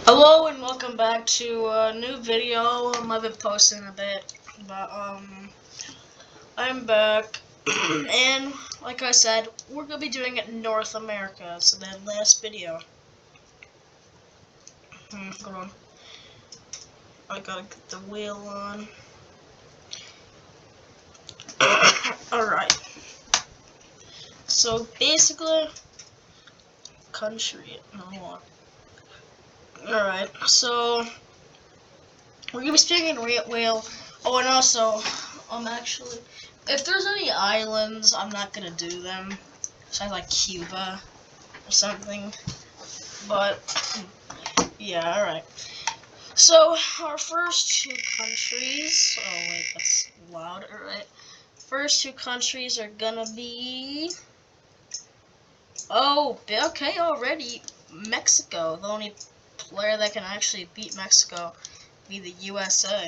Hello and welcome back to a new video. I've been posting a bit, but I'm back, and like I said, we're gonna be doing it in North America. So that last video. Hold on, I gotta get the wheel on. All right. So basically, country. Hold on. All right. So we're gonna be speaking whale. Oh, and also, actually, if there's any islands, I'm not gonna do them. Sounds like Cuba or something. But yeah, alright. So our first two countries, oh wait, that's loud. Alright. First two countries are gonna be, oh, okay, already Mexico. The only player that can actually beat Mexico be the USA.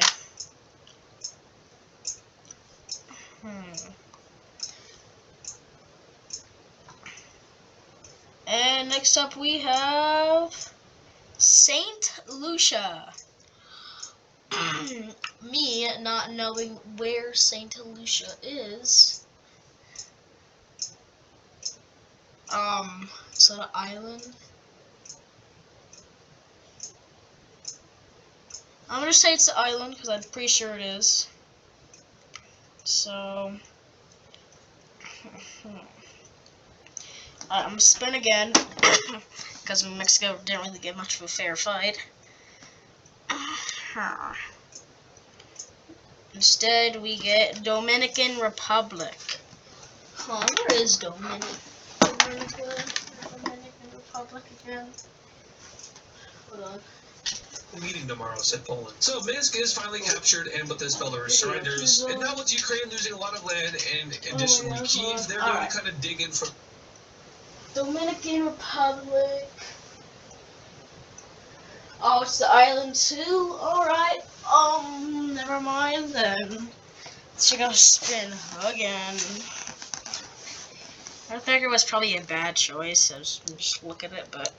And next up we have Saint Lucia. Me not knowing where Saint Lucia is. Is that an island? I'm gonna say it's the island because I'm pretty sure it is. So, I'm gonna spin again because Mexico didn't really get much of a fair fight. Instead, we get Dominican Republic. Huh, where is Dominican Republic again? Hold on. Meeting tomorrow, said Poland. So Minsk is finally captured, and with this Belarus surrenders, and now with Ukraine losing a lot of land, and additionally Kyiv, they're going to kind of dig in from Dominican Republic. Oh, it's the island too? Alright. Never mind then. So go spin again. I think it was probably a bad choice. I just look at it, but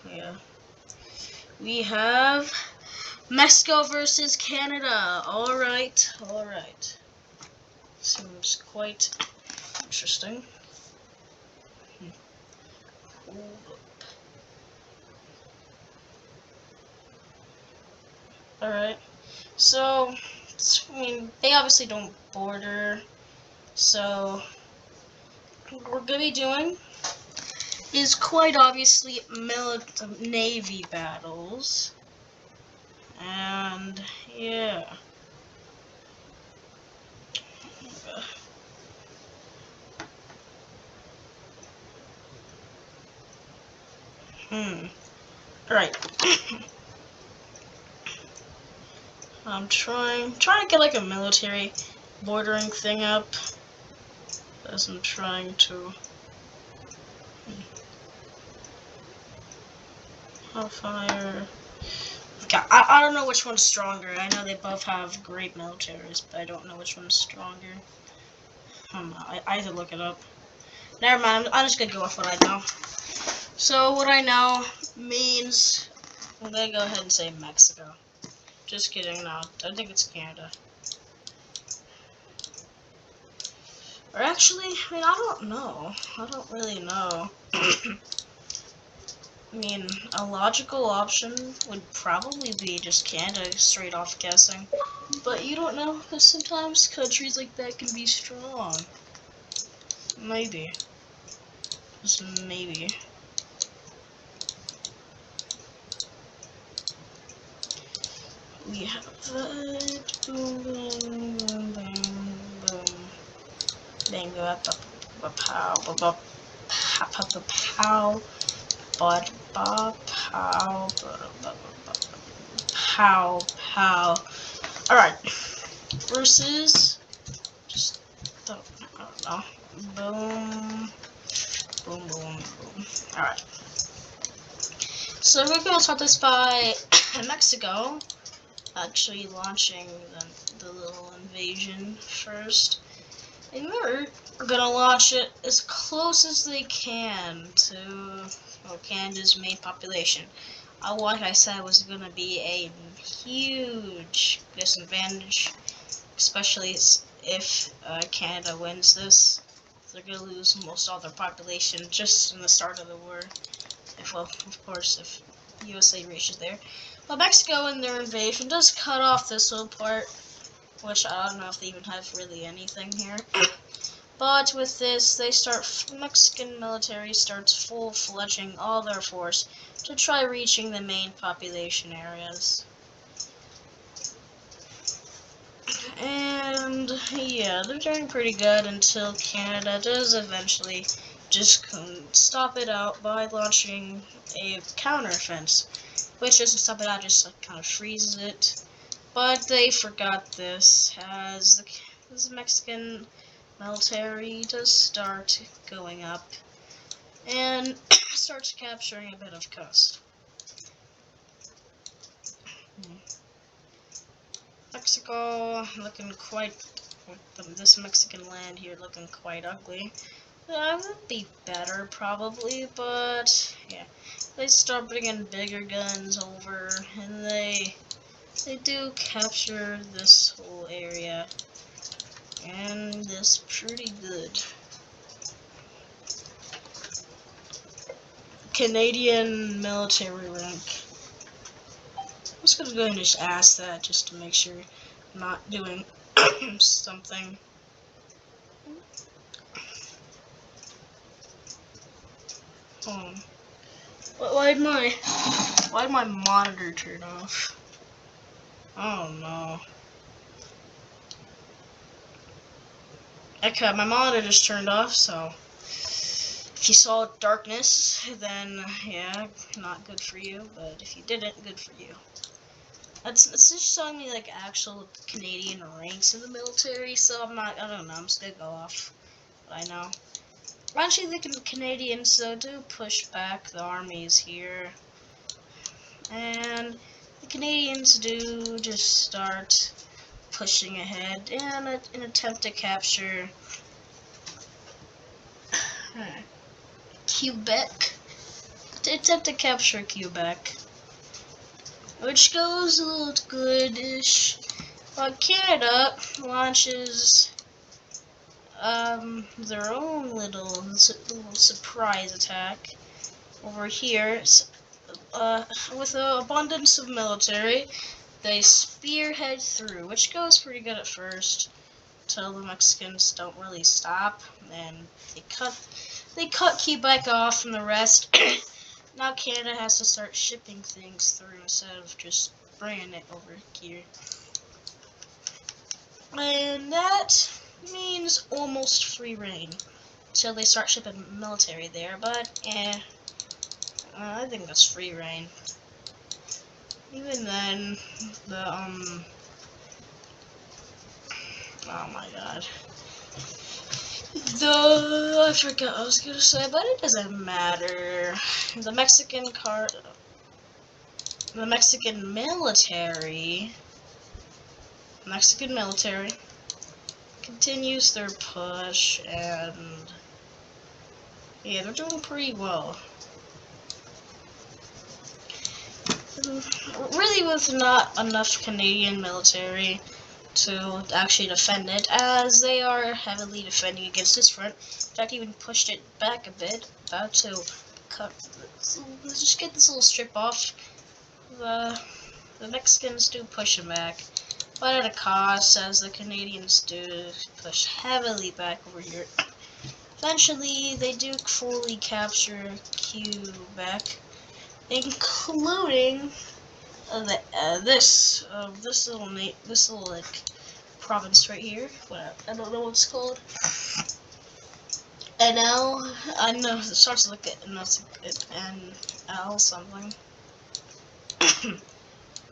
yeah. We have Mexico versus Canada. Alright. Seems quite interesting. Hold up. Alright. So, I mean, they obviously don't border. So, what we're gonna be doing is quite obviously Navy battles. And, yeah. Alright. I'm trying to get like a military bordering thing up. As I'm trying to. Hellfire. God, I don't know which one's stronger. I know they both have great militaries, but I don't know which one's stronger. I have to look it up. Never mind, I'm just gonna go with what I know. So what I know means I'm gonna go ahead and say Mexico. Just kidding, no, I think it's Canada. Or actually, I mean, I don't know. I don't really know. I mean, a logical option would probably be just Canada, straight off guessing. But you don't know, because sometimes countries like that can be strong. Maybe. Just maybe. We have that. Boom, boom, boom, boom, boom. Bingo, pow, pow, pow, pow, pow. Alright. Versus. Just. I don't know. Boom. Boom, boom, boom. Alright. So we're going to start this by Mexico actually launching the little invasion first. And we're gonna launch it as close as they can to Canada's main population. what I said was going to be a huge disadvantage, especially if Canada wins this. They're going to lose almost all their population just in the start of the war. Well, of course, if USA reaches there. But Mexico in their invasion does cut off this little part, which I don't know if they even have really anything here. But with this, Mexican military starts full-fledging all their force to try reaching the main population areas. And yeah, they're doing pretty good until Canada does eventually just stop it out by launching a counteroffensive, which doesn't stop it out, just kind of freezes it. But they forgot this, as the Mexican military does start going up and starts capturing a bit of coast. Mexico looking quite, this Mexican land here looking quite ugly. That would be better probably, but yeah, they start bringing bigger guns over, and they do capture this whole area, and it's pretty good. Canadian military rank. I'm just gonna go ahead and just ask that just to make sure I'm not doing something. Why'd my monitor turn off? Oh no. Okay, my monitor just turned off, so if you saw darkness, then yeah, not good for you, but if you didn't, good for you. It's just showing me like actual Canadian ranks in the military, so I don't know, I'm just gonna go off what I know. Actually, the Canadians though do push back the armies here, and the Canadians do just start pushing ahead in an attempt to capture Quebec. To attempt to capture Quebec, which goes a little good-ish. But Canada launches their own little surprise attack over here. With an abundance of military, they spearhead through, which goes pretty good at first, till the Mexicans don't really stop, and they cut Quebec off from the rest. Now Canada has to start shipping things through instead of just bringing it over here. And that means almost free reign until they start shipping military there, but I think that's free reign. Even then, oh my god. I forgot what I was gonna say, but it doesn't matter. The Mexican military continues their push, and yeah, they're doing pretty well. Really, with not enough Canadian military to actually defend it, as they are heavily defending against this front. In fact, even pushed it back a bit, about to cut. Let's just get this little strip off. The Mexicans do push them back, but at a cost, as the Canadians do push heavily back over here. Eventually, they do fully capture Quebec, including this little like province right here. I don't know what it's called. NL. I know it starts with like NL something.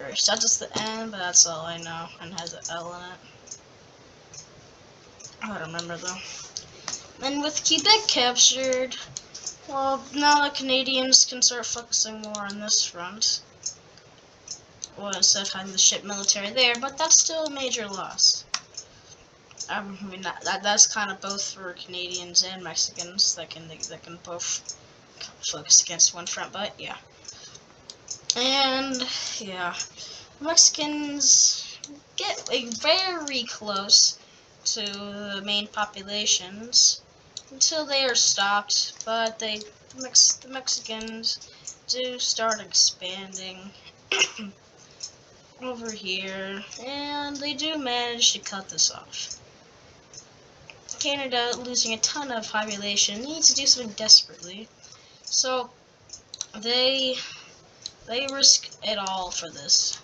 Or starts with the N, but that's all I know, and has an L in it. I don't remember though. And with Quebec captured, well, now the Canadians can start focusing more on this front. Well, instead of having the ship military there, but that's still a major loss. I mean, that's kind of both for Canadians and Mexicans that can both focus against one front, but yeah. And yeah, Mexicans get very close to the main populations until they are stopped, but the Mexicans do start expanding over here, and they do manage to cut this off. Canada, losing a ton of population, needs to do something desperately, so they risk it all for this.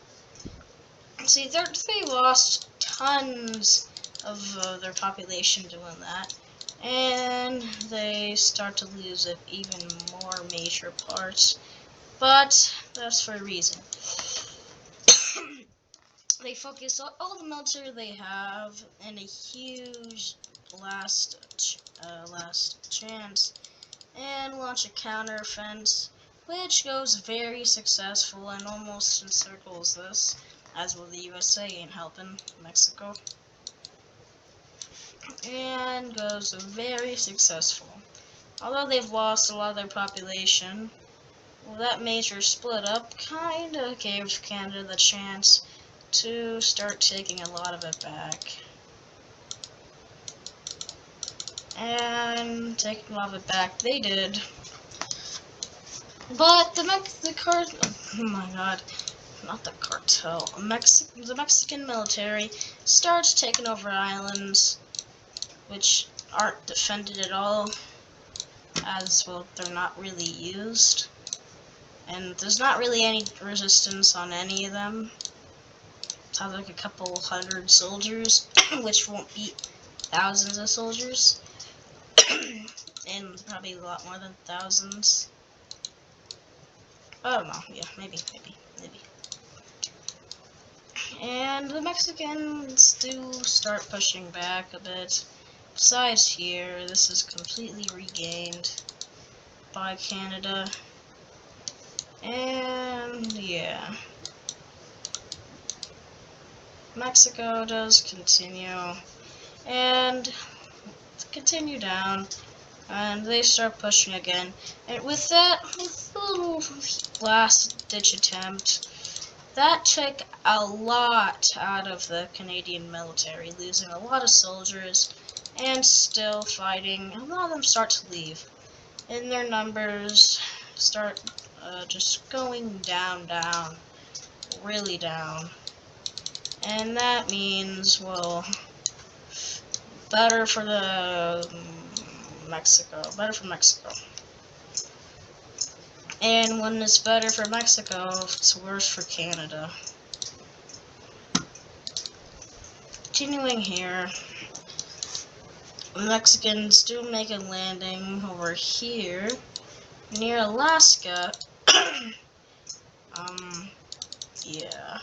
See, they lost tons of their population doing that, and they start to lose it even more major parts, but that's for a reason. They focus all the military they have in a huge last chance and launch a counteroffensive, which goes very successful and almost encircles this, as will the USA ain't helping Mexico, and goes very successful. Although they've lost a lot of their population, well, that major split up kinda gave Canada the chance to start taking a lot of it back. And taking a lot of it back, they did. But the Mexican military starts taking over islands, which aren't defended at all, as well they're not really used. And there's not really any resistance on any of them. Have like a couple hundred soldiers, which won't beat thousands of soldiers, and probably a lot more than thousands. I don't know. Yeah, maybe. And the Mexicans do start pushing back a bit. Besides here, this is completely regained by Canada. And yeah, Mexico does continue and continue down, and they start pushing again. And with that, with the little last-ditch attempt, that took a lot out of the Canadian military, losing a lot of soldiers and still fighting. A lot of them start to leave, and their numbers start just going down, really down. And that means, well, better for Mexico. And when it's better for Mexico, it's worse for Canada. Continuing here, the Mexicans do make a landing over here near Alaska. Yeah,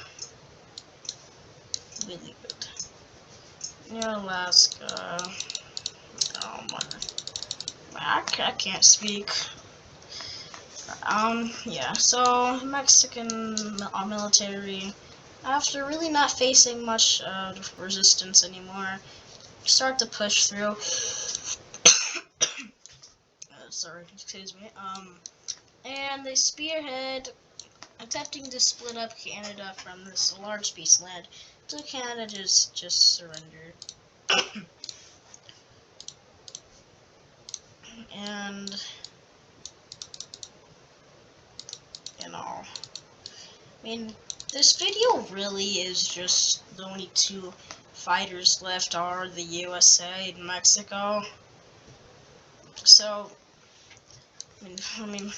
really good. Near Alaska. Oh my, I can't speak. Yeah, so Mexican military, after really not facing much resistance anymore, start to push through. Sorry, excuse me. And they spearhead, attempting to split up Canada from this large piece of land, so Canada just surrendered. And I mean, this video really is just the only two fighters left are the USA and Mexico. So, I mean,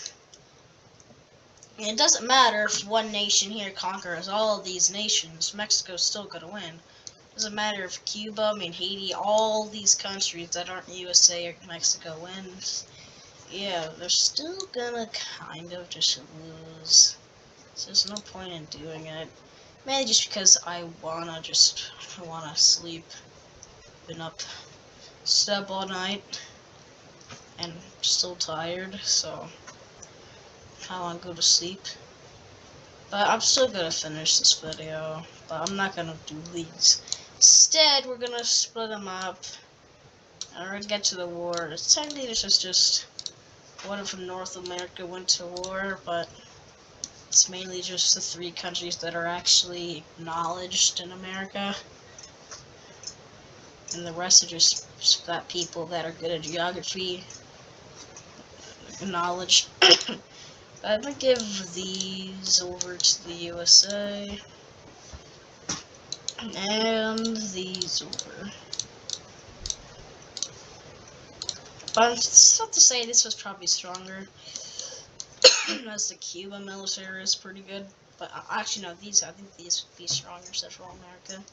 it doesn't matter if one nation here conquers all of these nations, Mexico's still gonna win. It doesn't matter if Cuba, Haiti, all these countries that aren't USA or Mexico wins. Yeah, they're still gonna kind of just lose. So there's no point in doing it. Mainly just because I wanna sleep. Been up, step all night, and still tired, so I wanna go to sleep. But I'm still gonna finish this video, but I'm not gonna do these. Instead, we're gonna split them up, and we're gonna get to the war. Technically, this is just what if North America went to war, but It's mainly just the 3 countries that are actually acknowledged in America. And the rest are just got people that are good at geography, knowledge. I'm gonna give these over to the USA. And these over. But it's not to say this was probably stronger. As the Cuba military is pretty good. But actually no, I think these would be stronger, Central America.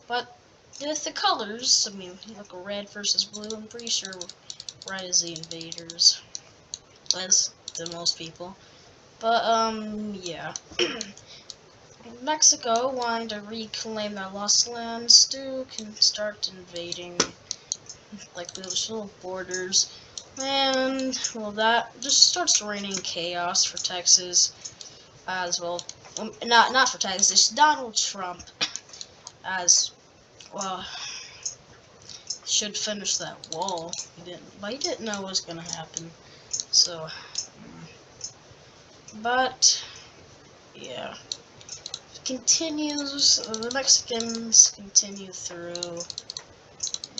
But with the colors, I mean, look, red versus blue, I'm pretty sure red is the invaders. As to most people. But, yeah. Mexico, wanting to reclaim their lost lands, still can start invading, like, those little borders. And, well, that just starts raining chaos for Texas as well. Not for Texas, Donald Trump, as, well, should finish that wall. He didn't know what was gonna happen. So, but, yeah. Continues, the Mexicans continue through,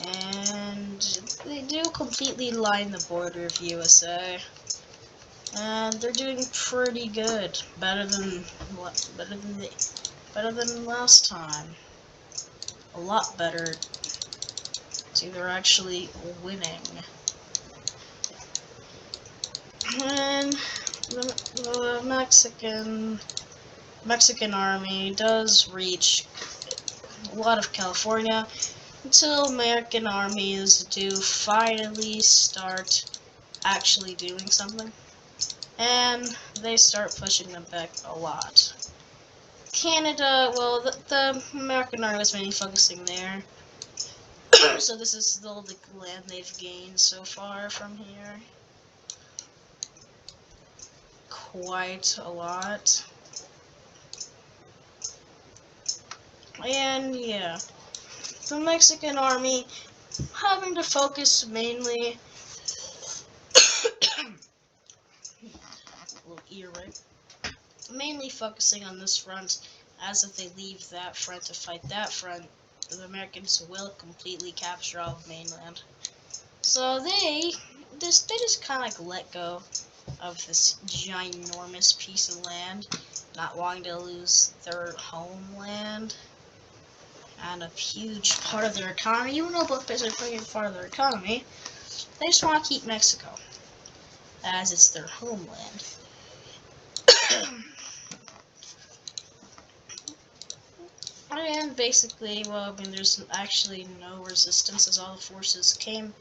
and they do completely line the border of USA, and they're doing pretty good, better than last time, a lot better. See, they're actually winning, and the Mexican army does reach a lot of California until American armies do finally start actually doing something, and they start pushing them back a lot. Canada, well, the American army is mainly focusing there, so this is all the land they've gained so far from here. Quite a lot. And yeah, the Mexican army having to focus mainly little ear rape. Mainly focusing on this front, as if they leave that front to fight that front, the Americans will completely capture all of mainland. So they just kind of like let go of this ginormous piece of land, not wanting to lose their homeland and a huge part of their economy. Even though both places are a pretty part of their economy, they just want to keep Mexico, as it's their homeland. And basically, well, I mean, there's actually no resistance, as all the forces came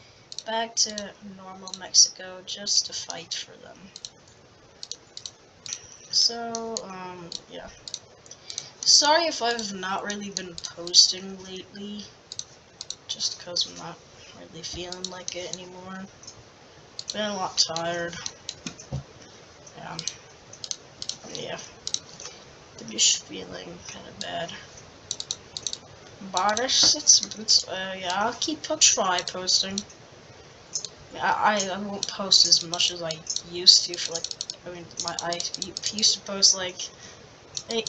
back to normal Mexico just to fight for them. So, yeah. Sorry if I've not really been posting lately, just because I'm not really feeling like it anymore. Been a lot tired. Yeah. I'm just feeling kind of bad. But yeah, I'll try posting. I won't post as much as I used to for like, I used to post like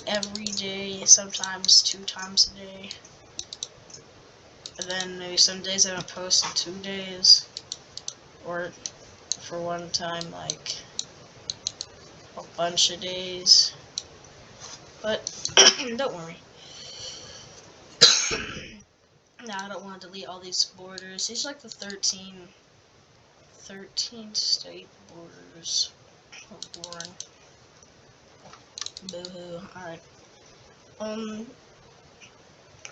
every day, sometimes 2 times a day. And then maybe some days I don't post in 2 days. Or for one time, like a bunch of days. But don't worry. Now I don't want to delete all these borders. These are like the 13 state borders. Oh, boring. Boo-hoo. Alright.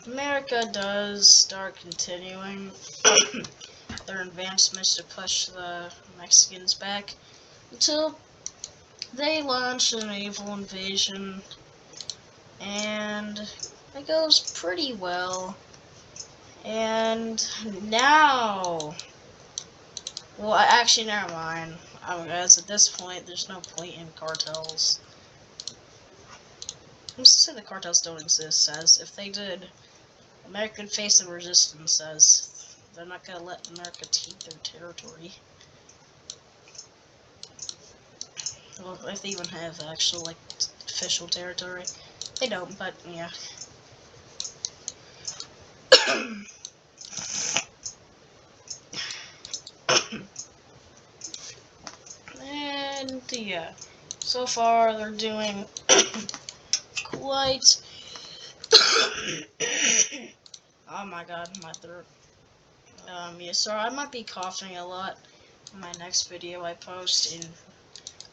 America does start continuing their advancements to push the Mexicans back until they launch a naval invasion, and it goes pretty well. And now, well, actually, never mind. As at this point, there's no point in cartels. I'm just saying the cartels don't exist, as if they did, America would face some resistance, as they're not gonna let America take their territory. Well, if they even have actual, like, official territory. They don't, but, yeah. And, yeah. So far, they're doing quite... Oh my god, my throat. Yeah, so I might be coughing a lot in my next video I post, and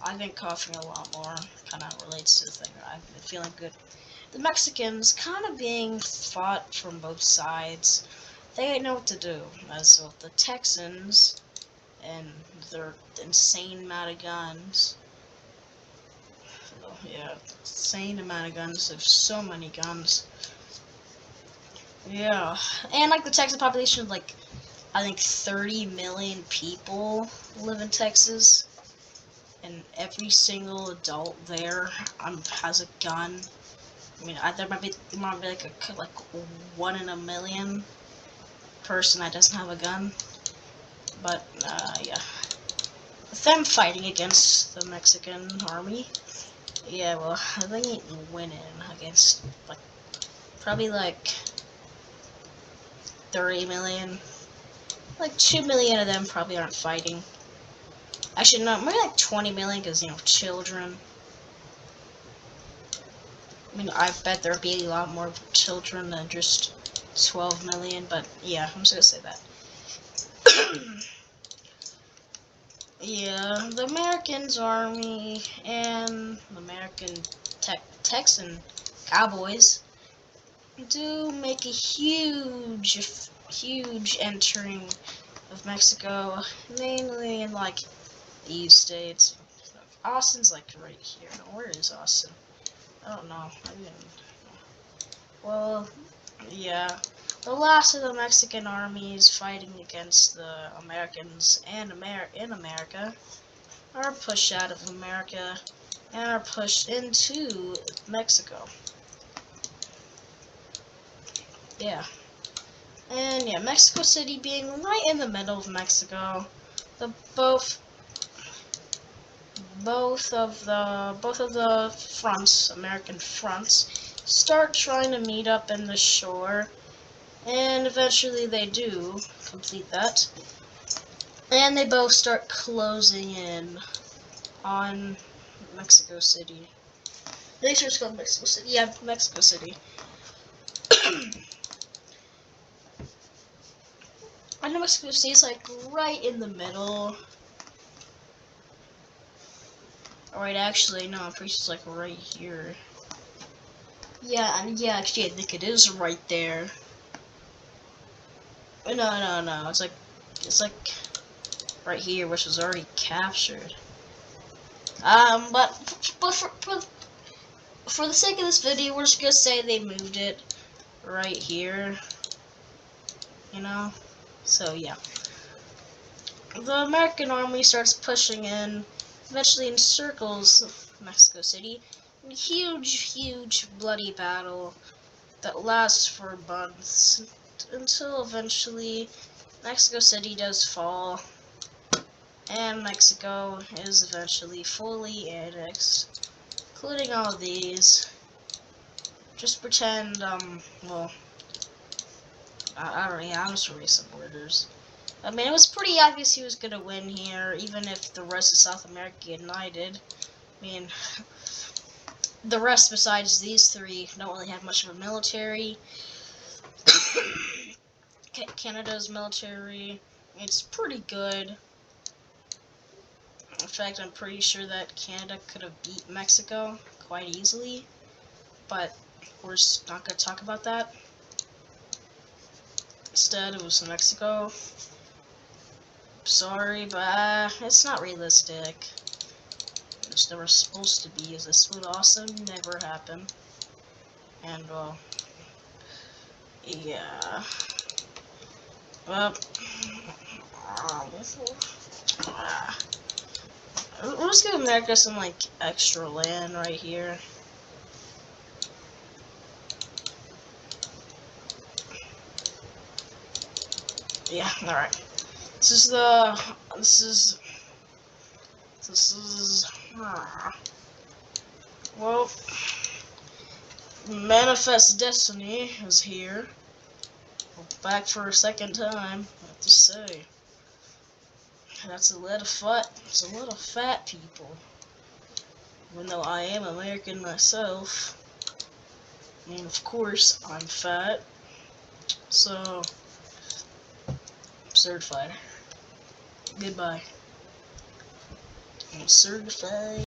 I've been coughing a lot more. Kind of relates to the thing. I've been feeling good. The Mexicans kind of being fought from both sides. They know what to do. As with the Texans and their insane amount of guns. So, yeah, insane amount of guns. There's so many guns. Yeah, and like the Texas population, like I think 30 million people live in Texas, and every single adult there has a gun. I mean, there might be like 1 in a million person that doesn't have a gun, but yeah, them fighting against the Mexican army. Yeah, well, they ain't winning against like probably like 30 million. Like 2 million of them probably aren't fighting. Actually, no, maybe like 20 million because, you know, children. I mean, I bet there'd be a lot more children than just 12 million, but yeah, I'm just gonna say that. Yeah, the Americans army and the American Texan Cowboys do make a huge entering of Mexico, mainly in like these states. Austin's like right here. No, where is Austin? I don't know. Well, yeah. The last of the Mexican armies fighting against the Americans and in America are pushed out of America and are pushed into Mexico. Yeah. And yeah, Mexico City being right in the middle of Mexico. Both of the fronts, American fronts, start trying to meet up in the shore, and eventually they do complete that, and they both start closing in on Mexico City. They sure it's called Mexico City. Yeah, Mexico City. I know Mexico City is like right in the middle. Alright, actually, no, I'm pretty sure it's like right here. Yeah, and yeah, actually, I think it is right there. No, it's like right here, which was already captured. But for the sake of this video, we're just gonna say they moved it right here. You know, so yeah. The American army starts pushing in, eventually encircles Mexico City. A huge bloody battle that lasts for months until eventually Mexico City does fall, and Mexico is eventually fully annexed, including all of these. Just pretend, well, I don't know, yeah, I'm just reading some orders. I mean, it was pretty obvious he was gonna win here, even if the rest of South America united. I mean, the rest besides these three don't really have much of a military. Canada's military, it's pretty good. In fact, I'm pretty sure that Canada could have beat Mexico quite easily, but we're just not going to talk about that. Instead, it was Mexico. Sorry, but it's not realistic. It's never supposed to be. Is this would also never happen. And, well, yeah. Well, we'll just give America some, like, extra land right here. Yeah, alright. This is This is... Well, Manifest Destiny is here. Back for a second time, I have to say. That's a lot of fat people. Even though I am American myself. And of course, I'm fat. So, I'm certified. Goodbye. I'm certified.